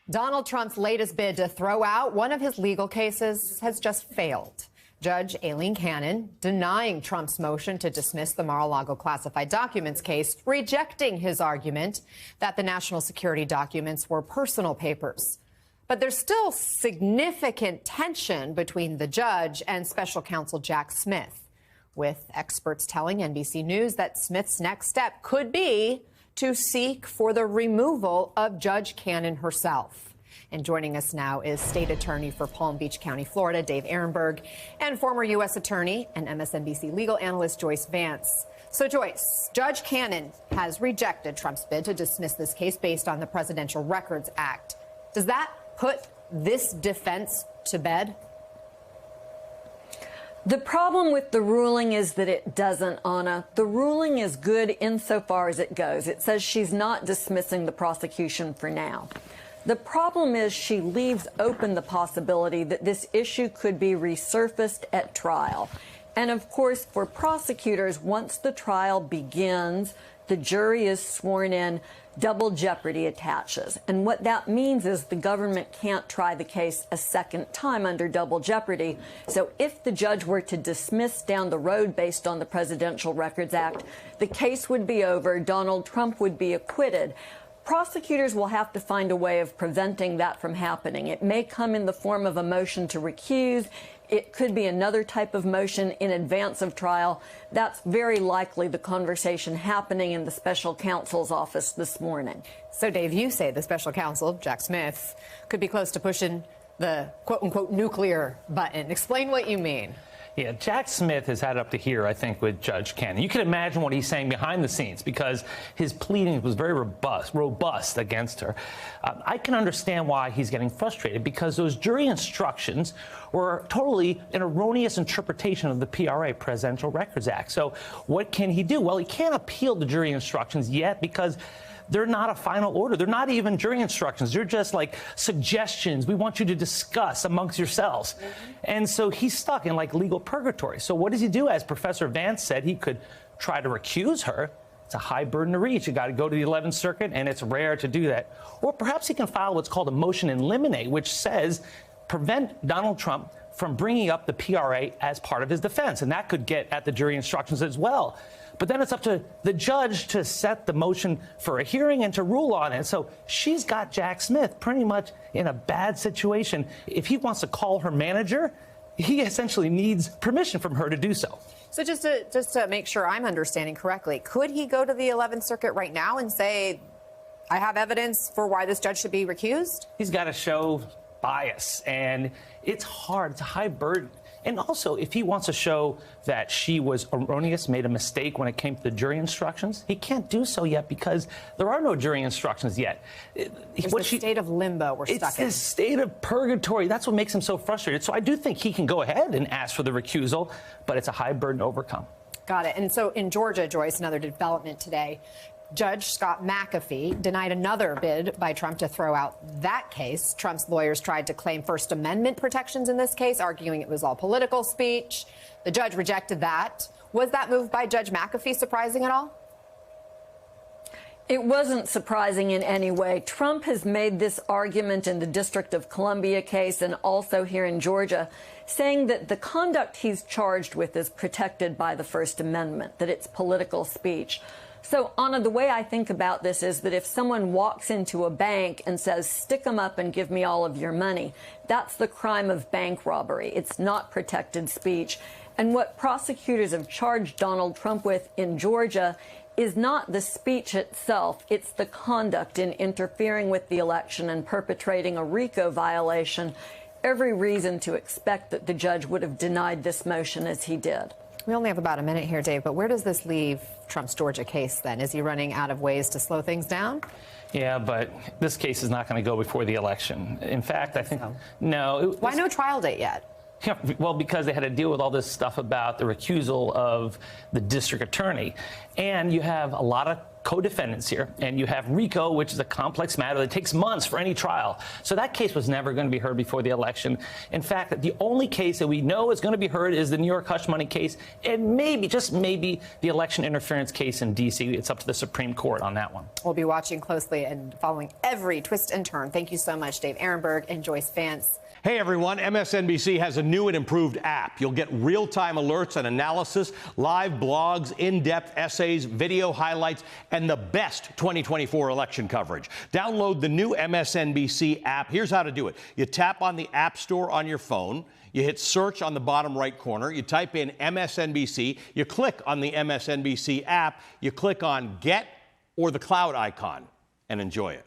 Donald Trump's latest bid to throw out one of his legal cases has just failed. Judge Aileen Cannon denying Trump's motion to dismiss the Mar-a-Lago classified documents case, rejecting his argument that the national security documents were personal papers. But there's still significant tension between the judge and special counsel Jack Smith, with experts telling NBC News that Smith's next step could be to seek for the removal of Judge Cannon herself. And joining us now is State Attorney for Palm Beach County, Florida, Dave Ehrenberg, and former U.S. Attorney and MSNBC legal analyst Joyce Vance. So, Joyce, Judge Cannon has rejected Trump's bid to dismiss this case based on the Presidential Records Act. Does that put this defense to bed? The problem with the ruling is that it doesn't, Anna. The ruling is good insofar as it goes. It says she's not dismissing the prosecution for now. The problem is she leaves open the possibility that this issue could be resurfaced at trial. And of course, for prosecutors, once the trial begins, the jury is sworn in, double jeopardy attaches. And what that means is the government can't try the case a second time under double jeopardy. So if the judge were to dismiss down the road based on the Presidential Records Act, the case would be over, Donald Trump would be acquitted. Prosecutors will have to find a way of preventing that from happening. It may come in the form of a motion to recuse. It could be another type of motion in advance of trial. That's very likely the conversation happening in the special counsel's office this morning. So, Dave, you say the special counsel, Jack Smith, could be close to pushing the quote-unquote nuclear button. Explain what you mean. Yeah, Jack Smith has had up to here, I think, with Judge Cannon. You can imagine what he's saying behind the scenes because his pleading was very robust against her. I can understand why he's getting frustrated because those jury instructions were totally an erroneous interpretation of the PRA, Presidential Records Act. So what can he do? Well, he can't appeal the jury instructions yet because they're not a final order. They're not even jury instructions. They're just like suggestions. We want you to discuss amongst yourselves. And so he's stuck in like legal purgatory. So what does he do? As Professor Vance said, he could try to recuse her. It's a high burden to reach. You got to go to the 11th Circuit, and it's rare to do that. Or perhaps he can file what's called a motion in limine, which says prevent Donald Trump from bringing up the PRA as part of his defense. And that could get at the jury instructions as well. But then it's up to the judge to set the motion for a hearing and to rule on it. So she's got Jack Smith pretty much in a bad situation. If he wants to call her manager, he essentially needs permission from her to do so. So just to make sure I'm understanding correctly, could he go to the 11th Circuit right now and say, I have evidence for why this judge should be recused? He's got to show bias, and it's hard. It's a high burden. And also, if he wants to show that she was erroneous, made a mistake when it came to the jury instructions, he can't do so yet because there are no jury instructions yet. It's the state of limbo we're stuck in. It's this state of purgatory. That's what makes him so frustrated. So I do think he can go ahead and ask for the recusal, but it's a high burden to overcome. Got it. And so in Georgia, Joyce, another development today, Judge Scott McAfee denied another bid by Trump to throw out that case. Trump's lawyers tried to claim First Amendment protections in this case, arguing it was all political speech. The judge rejected that. Was that move by Judge McAfee surprising at all? It wasn't surprising in any way. Trump has made this argument in the District of Columbia case and also here in Georgia, saying that the conduct he's charged with is protected by the First Amendment, that it's political speech. So, Anna, the way I think about this is that if someone walks into a bank and says, stick them up and give me all of your money, that's the crime of bank robbery. It's not protected speech. And what prosecutors have charged Donald Trump with in Georgia is not the speech itself. It's the conduct in interfering with the election and perpetrating a RICO violation. Every reason to expect that the judge would have denied this motion as he did. We only have about a minute here, Dave, but where does this leave Trump's Georgia case then? Is he running out of ways to slow things down? Yeah, but this case is not going to go before the election. In fact, I think, no. Why no trial date yet? Yeah, well, because they had to deal with all this stuff about the recusal of the district attorney. And you have a lot of co-defendants here, and you have RICO, which is a complex matter that takes months for any trial. So that case was never going to be heard before the election. In fact, the only case that we know is going to be heard is the New York hush money case, and maybe, just maybe, the election interference case in D.C. It's up to the Supreme Court on that one. We'll be watching closely and following every twist and turn. Thank you so much, Dave Ehrenberg and Joyce Vance. Hey everyone, MSNBC has a new and improved app. You'll get real-time alerts and analysis, live blogs, in-depth essays, video highlights, and the best 2024 election coverage. Download the new MSNBC app. Here's how to do it. You tap on the App Store on your phone. You hit search on the bottom right corner. You type in MSNBC. You click on the MSNBC app. You click on Get or the cloud icon and enjoy it.